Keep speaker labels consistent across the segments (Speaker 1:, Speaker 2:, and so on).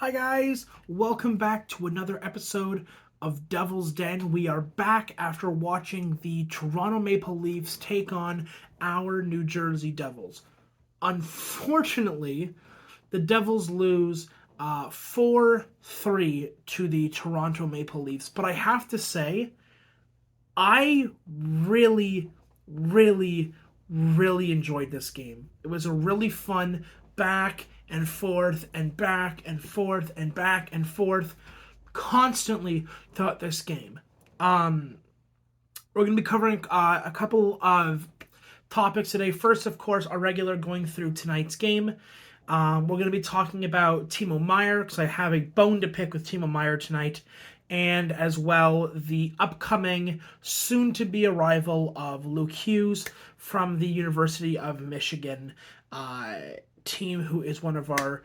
Speaker 1: Hi guys, welcome back to another episode of Devil's Den. We are back after watching the Toronto Maple Leafs take on our New Jersey Devils. Unfortunately, the Devils lose 4-3 to the Toronto Maple Leafs, but I have to say, I really enjoyed this game. It was a really fun back and forth and back and forth and back and forth constantly throughout this game. We're going to be covering a couple of topics today. First, of course, our regular going through tonight's game. We're going to be talking about Timo Meier because I have a bone to pick with Timo Meier tonight, and as well the upcoming soon-to-be arrival of Luke Hughes from the University of Michigan team, who is one of our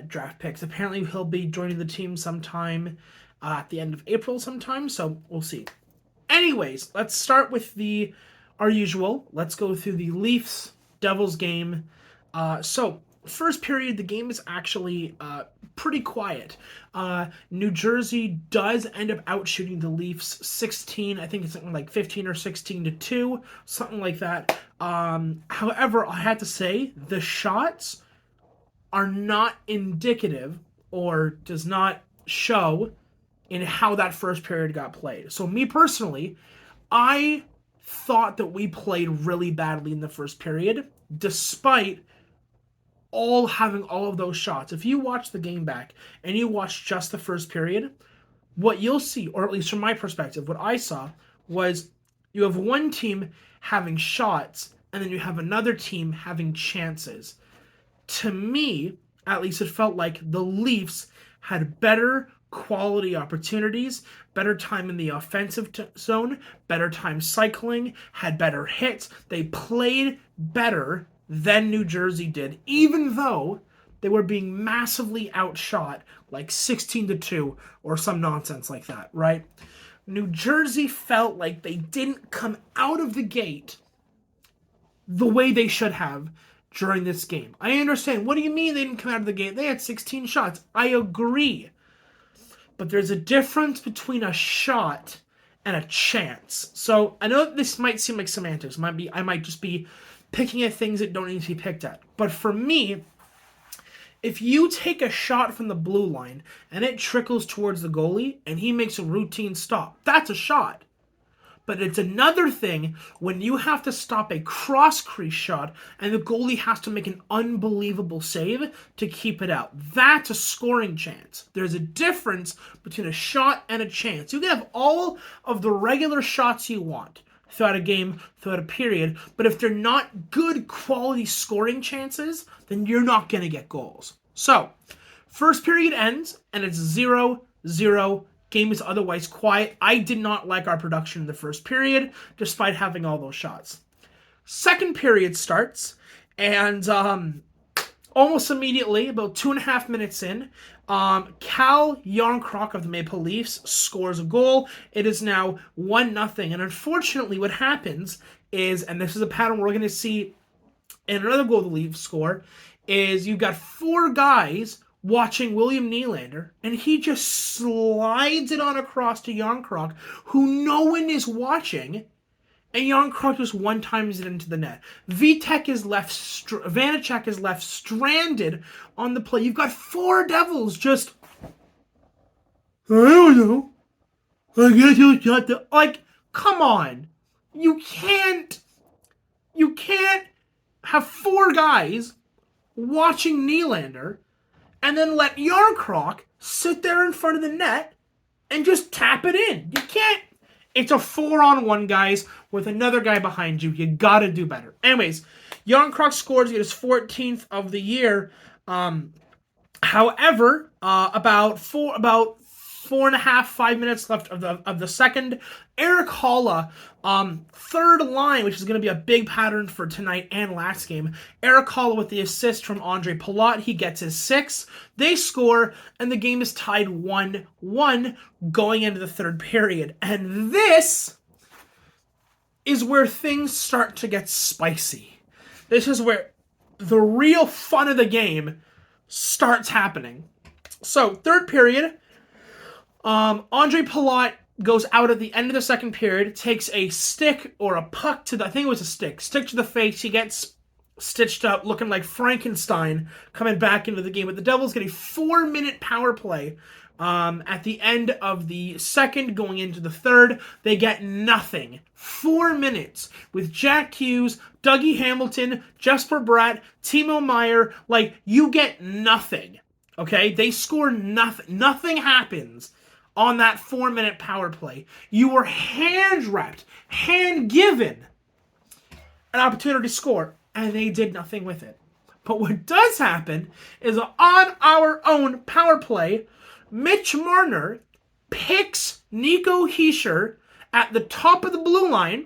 Speaker 1: draft picks. Apparently, he'll be joining the team sometime at the end of April sometime, so we'll see. Anyways, let's start with our usual. Let's go through the Leafs-Devils game. So, first period, the game is actually pretty quiet. New Jersey does end up outshooting the Leafs 16. I think it's something like 15 or 16-2, something like that. However, I had to say, the shots are not indicative or does not show in how that first period got played. So me personally, I thought that we played really badly in the first period, despite having all of those shots. If you watch the game back and you watch just the first period, what you'll see, or at least from my perspective, what I saw was you have one team having shots and then you have another team having chances. To me, at least, it felt like the Leafs had better quality opportunities, better time in the offensive zone, better time cycling, had better hits. They played better than New Jersey did, even though they were being massively outshot, like 16-2 or some nonsense like that, right? New Jersey felt like they didn't come out of the gate the way they should have during this game. I understand. What do you mean they didn't come out of the gate? They had 16 shots. I agree. But there's a difference between a shot and a chance. So I know this might seem like semantics. I might just be picking at things that don't need to be picked at. But for me, if you take a shot from the blue line and it trickles towards the goalie and he makes a routine stop, that's a shot. But it's another thing when you have to stop a cross-crease shot and the goalie has to make an unbelievable save to keep it out. That's a scoring chance. There's a difference between a shot and a chance. You can have all of the regular shots you want throughout a game, throughout a period, but if they're not good quality scoring chances, then you're not going to get goals. So, first period ends, and it's 0-0. Game is otherwise quiet. I did not like our production in the first period, despite having all those shots. Second period starts, and almost immediately, about 2.5 minutes in, Cal Yarncroc of the Maple Leafs scores a goal. It is now 1-0. And unfortunately, what happens is, and this is a pattern we're going to see in another goal the Leafs score, is you've got 4 guys watching William Nylander, and he just slides it on across to Yarncroc, who no one is watching, and Yarncroc just one-times it into the net. Vanecek is left stranded on the play. You've got 4 Devils just, I don't know, I guess you got the, like, come on. You can't have 4 guys watching Nylander and then let Yarncroc sit there in front of the net and just tap it in. You can't. It's a 4-on-1, guys, with another guy behind you. You gotta do better. Anyways, Yarncroc scores. He gets his 14th of the year. However, about 4.5, 5 minutes left of the second. Eric Holla, third line, which is going to be a big pattern for tonight and last game. Eric Holla with the assist from Andre Palat. He gets his 6th. They score, and the game is tied 1-1 going into the third period. And this is where things start to get spicy. This is where the real fun of the game starts happening. So, third period, Andre Palat goes out at the end of the second period, takes a stick or a puck to the, I think it was a stick to the face. He gets stitched up, looking like Frankenstein, coming back into the game. But the Devils get a 4-minute power play at the end of the second, going into the third. They get nothing. 4 minutes with Jack Hughes, Dougie Hamilton, Jesper Bratt, Timo Meier. Like, you get nothing. Okay? They score nothing. Nothing happens on that 4-minute power play. You were hand-wrapped, hand-given an opportunity to score, and they did nothing with it. But what does happen is on our own power play, Mitch Marner picks Nico Hischier at the top of the blue line,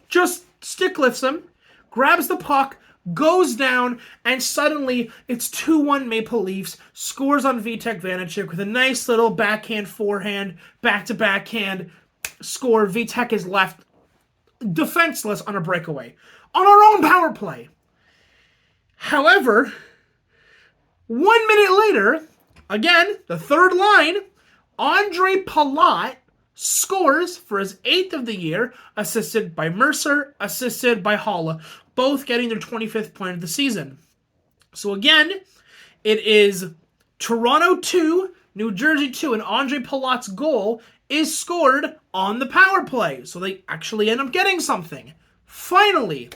Speaker 1: just stick lifts him, grabs the puck, goes down, and suddenly it's 2-1 Maple Leafs, scores on Vitek Vanacek with a nice little backhand, forehand, back-to-backhand score. Vitek is left defenseless on a breakaway on our own power play. However, 1 minute later, again, the third line, Andre Palat scores for his 8th of the year, assisted by Mercer, assisted by Haula, both getting their 25th point of the season. So again, it is Toronto 2, New Jersey 2, and Andre Palat's goal is scored on the power play. So they actually end up getting something. Finally,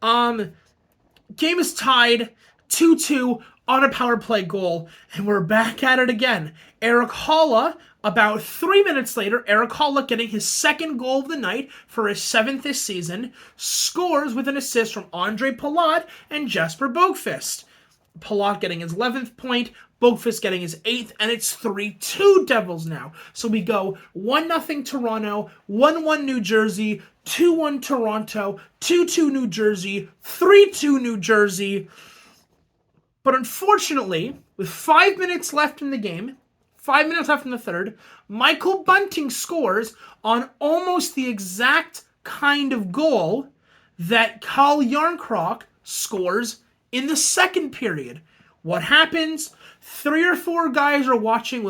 Speaker 1: game is tied 2-2 on a power play goal, and we're back at it again. Erik Haula, about 3 minutes later, Erik Haula getting his second goal of the night for his 7th this season, scores with an assist from Andre Palat and Jesper Boqvist. Palat getting his 11th point, Boqvist getting his 8th, and it's 3-2 Devils now. So we go 1-0 Toronto, 1-1 New Jersey, 2-1 Toronto, 2-2 New Jersey, 3-2 New Jersey. But unfortunately, with 5 minutes left in the game, 5 minutes left in the third, Michael Bunting scores on almost the exact kind of goal that Carl Jarnkrok scores in the second period. What happens? 3 or 4 guys are watching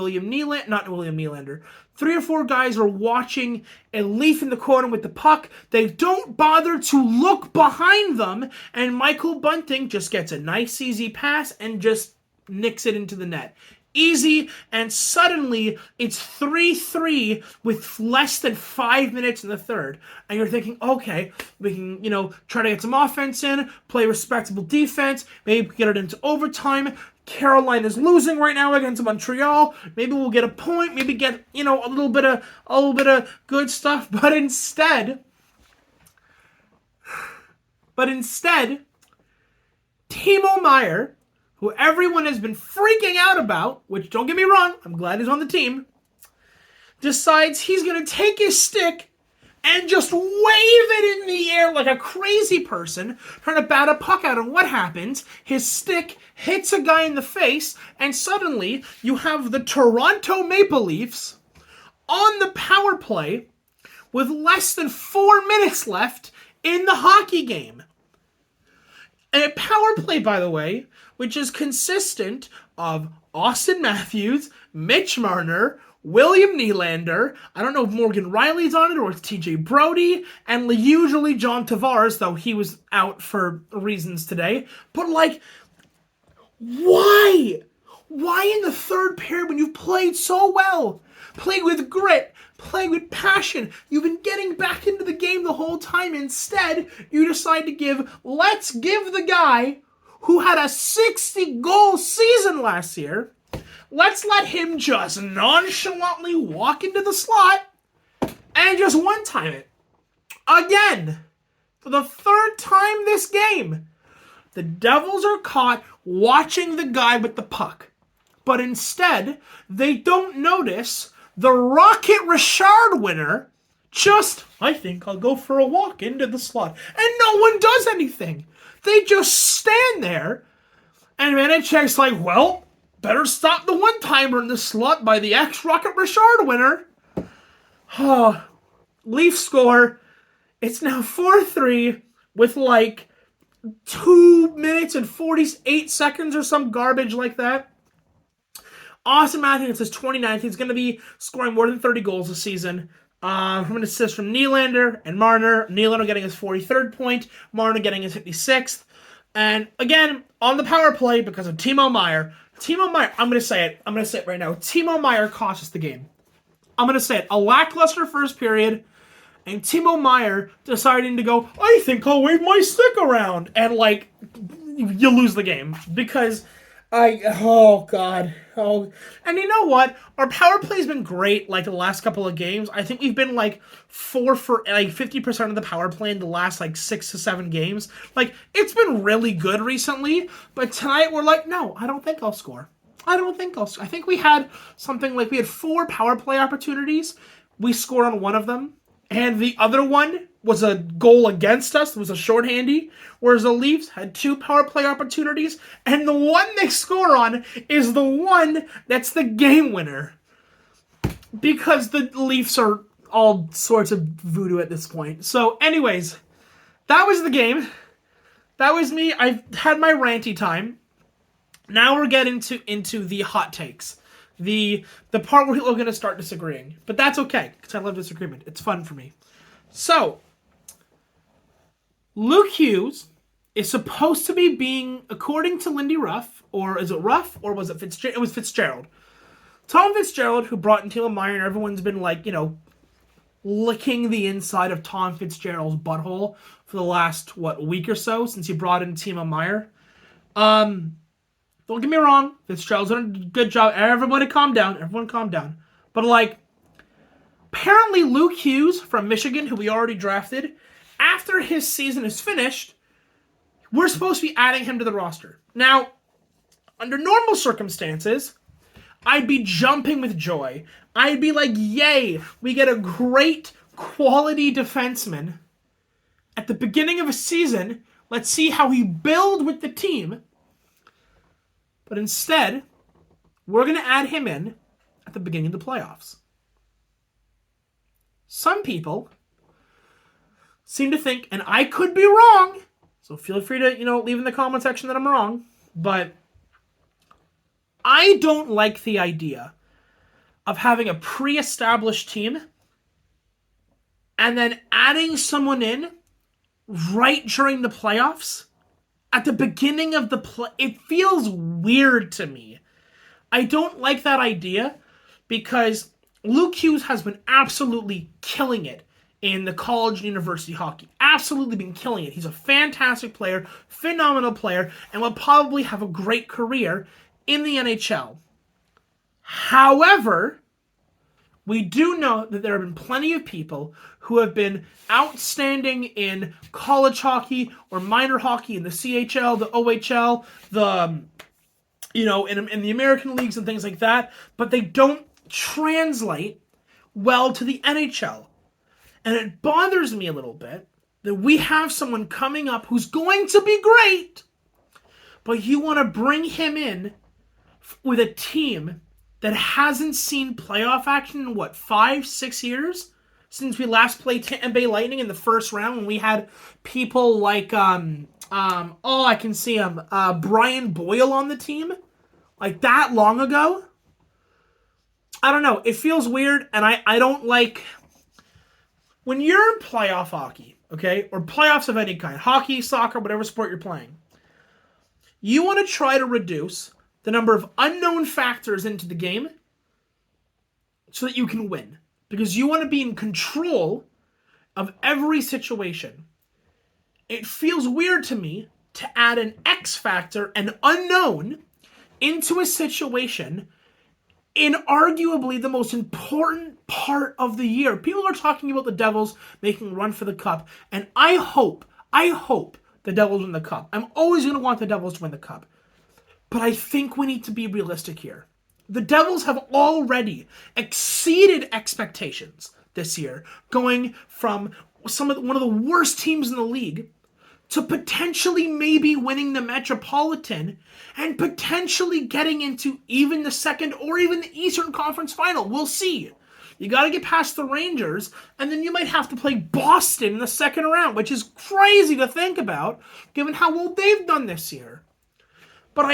Speaker 1: Three or four guys are watching a Leaf in the corner with the puck. They don't bother to look behind them, and Michael Bunting just gets a nice, easy pass and just nicks it into the net. Easy, and suddenly it's 3-3 with less than 5 minutes in the third. And you're thinking, okay, we can, try to get some offense in, play respectable defense, maybe get it into overtime. Carolina's losing right now against Montreal. Maybe we'll get a point, maybe get, a little bit of good stuff. But instead, Timo Meier, who everyone has been freaking out about, which, don't get me wrong, I'm glad he's on the team, decides he's going to take his stick and just wave it in the air like a crazy person trying to bat a puck out. And what happens? His stick hits a guy in the face, and suddenly you have the Toronto Maple Leafs on the power play with less than 4 minutes left in the hockey game. A power play, by the way, which is consistent of Austin Matthews, Mitch Marner, William Nylander, I don't know if Morgan Riley's on it or it's TJ Brody, and usually John Tavares, though he was out for reasons today. But, why? Why in the third period when you've played so well? Played with grit, played with passion. You've been getting back into the game the whole time. Instead, you decide to let's give the guy who had a 60-goal season last year, let's let him just nonchalantly walk into the slot and just one-time it. Again, for the third time this game, the Devils are caught watching the guy with the puck. But instead, they don't notice the Rocket Richard winner I think I'll go for a walk into the slot. And no one does anything. They just stand there, and Vanacek's like, well, better stop the one-timer in the slot by the ex-Rocket Richard winner. Leaf score. It's now 4-3 with 2 minutes and 48 seconds or some garbage like that. Austin Matthews is 29th. He's going to be scoring more than 30 goals this season. From an assist from Nylander and Marner. Nylander getting his 43rd point. Marner getting his 56th. And again, on the power play, because of Timo Meier. Timo Meier, I'm going to say it. I'm going to say it right now. Timo Meier cost us the game. I'm going to say it. A lackluster first period. And Timo Meier deciding to go, I think I'll wave my stick around. And, like, you lose the game. Because oh, God. Oh. And you know what? Our power play's been great, like, the last couple of games. I think we've been, like, 50% of the power play in the last, like, 6 to 7 games. Like, it's been really good recently. But tonight we're like, no, I don't think I'll score. I think we had something like, we had 4 power play opportunities. We scored on one of them. And the other one was a goal against us. It was a shorthandy. Whereas the Leafs had 2 power play opportunities. And the one they score on is the one that's the game winner. Because the Leafs are all sorts of voodoo at this point. So anyways, that was the game. That was me. I've had my ranty time. Now we're getting into the hot takes. The part where we're going to start disagreeing. But that's okay, because I love disagreement. It's fun for me. So, Luke Hughes is supposed to be being, according to Lindy Ruff, or is it Ruff, or was it Fitzgerald? It was Fitzgerald. Tom Fitzgerald, who brought in Timo Meier, and everyone's been, like, you know, licking the inside of Tom Fitzgerald's butthole for the last, week or so, since he brought in Timo Meier. Don't get me wrong, Fitzgerald's done a good job. Everyone calm down. But, like, apparently Luke Hughes from Michigan, who we already drafted, after his season is finished, we're supposed to be adding him to the roster. Now, under normal circumstances, I'd be jumping with joy. I'd be like, yay, we get a great quality defenseman at the beginning of a season. Let's see how he builds with the team. But instead, we're going to add him in at the beginning of the playoffs. Some people seem to think, and I could be wrong, so feel free to, leave in the comment section that I'm wrong, but I don't like the idea of having a pre-established team and then adding someone in right during the playoffs. At the beginning of the play, it feels weird to me. I don't like that idea because Luke Hughes has been absolutely killing it in the college and university hockey. Absolutely been killing it. He's a fantastic player, phenomenal player, and will probably have a great career in the NHL. However, we do know that there have been plenty of people who have been outstanding in college hockey or minor hockey in the CHL, the OHL, in the American leagues and things like that, but they don't translate well to the NHL. And it bothers me a little bit that we have someone coming up who's going to be great, but you want to bring him in with a team that hasn't seen playoff action in, 5-6 years? Since we last played Tampa Bay Lightning in the first round, when we had people like, I can see him, Brian Boyle on the team? Like, that long ago? I don't know. It feels weird, and I don't like... When you're in playoff hockey, okay, or playoffs of any kind, hockey, soccer, whatever sport you're playing, you want to try to reduce the number of unknown factors into the game so that you can win. Because you want to be in control of every situation. It feels weird to me to add an X factor, an unknown, into a situation in arguably the most important part of the year. People are talking about the Devils making a run for the Cup, and I hope the Devils win the Cup. I'm always going to want the Devils to win the Cup. But I think we need to be realistic here. The Devils have already exceeded expectations this year, going from one of the worst teams in the league to potentially maybe winning the Metropolitan and potentially getting into even the second or even the Eastern Conference Final. We'll see. You got to get past the Rangers, and then you might have to play Boston in the second round, which is crazy to think about, given how well they've done this year. But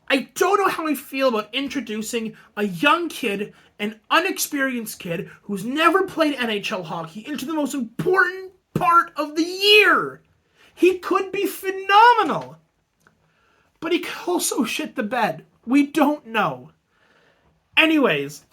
Speaker 1: I don't know how I feel about introducing a young kid, an unexperienced kid who's never played NHL hockey into the most important part of the year. He could be phenomenal, but he could also shit the bed. We don't know. Anyways,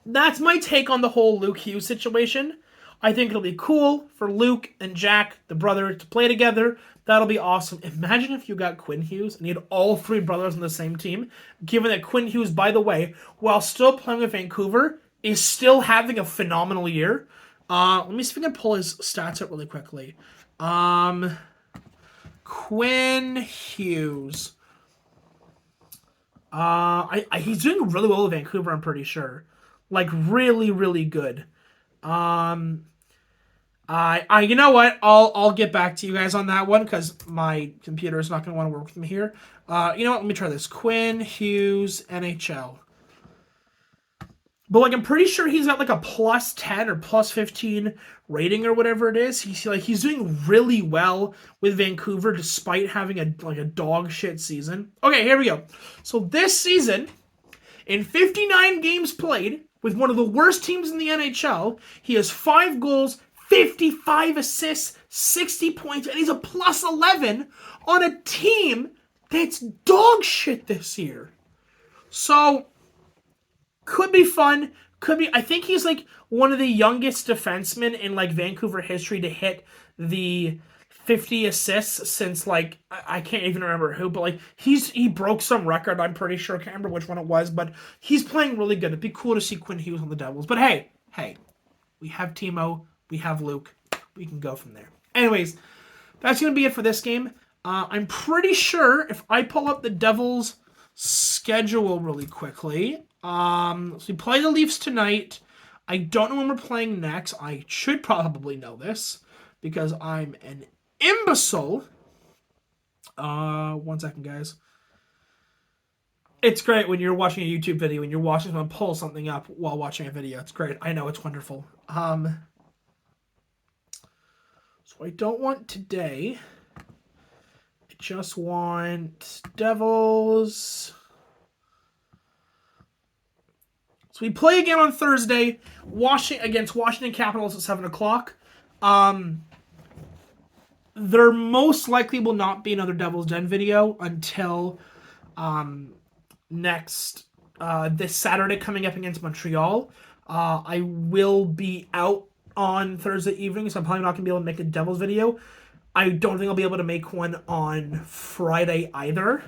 Speaker 1: that's my take on the whole Luke Hughes situation. I think it'll be cool for Luke and Jack, the brother, to play together. That'll be awesome. Imagine if you got Quinn Hughes and you had all three brothers on the same team, given that Quinn Hughes, by the way, while still playing with Vancouver, is still having a phenomenal year. Let me see if I can pull his stats up really quickly. Quinn Hughes. He's doing really well with Vancouver, I'm pretty sure. Like, really, really good. You know what? I'll get back to you guys on that one because my computer is not going to want to work with me here. You know what? Let me try this. Quinn Hughes NHL. But like, I'm pretty sure he's got like a plus 10 or plus 15 rating or whatever it is. He's doing really well with Vancouver despite having a dog shit season. Okay, here we go. So this season, in 59 games played with one of the worst teams in the NHL, he has 5 goals, 55 assists, 60 points, and he's a plus 11 on a team that's dog shit this year. So, could be fun. Could be. I think he's like one of the youngest defensemen in like Vancouver history to hit the 50 assists since like I can't even remember who, but like he broke some record. I'm pretty sure. I can't remember which one it was, but he's playing really good. It'd be cool to see Quinn Hughes on the Devils. But hey, we have Timo. We have Luke. We can go from there. Anyways, that's going to be it for this game. I'm pretty sure if I pull up the Devils' schedule really quickly. So we play the Leafs tonight. I don't know when we're playing next. I should probably know this because I'm an imbecile. 1 second, guys. It's great when you're watching a YouTube video and you're watching someone pull something up while watching a video. It's great. I know, it's wonderful. So I don't want today. I just want Devils. So we play again on Thursday, against Washington Capitals at 7 o'clock. There most likely will not be another Devil's Den video until this Saturday coming up against Montreal. I will be out on Thursday evening, so I'm probably not going to be able to make a Devils video. I don't think I'll be able to make one on Friday either,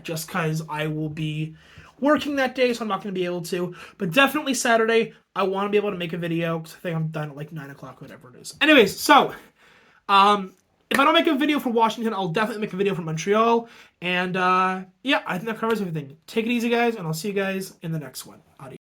Speaker 1: just because I will be working that day, so I'm not going to be able to. But definitely Saturday, I want to be able to make a video, because I think I'm done at like 9 o'clock, whatever it is. Anyways, so, if I don't make a video for Washington, I'll definitely make a video for Montreal. And, yeah, I think that covers everything. Take it easy, guys, and I'll see you guys in the next one. Adios.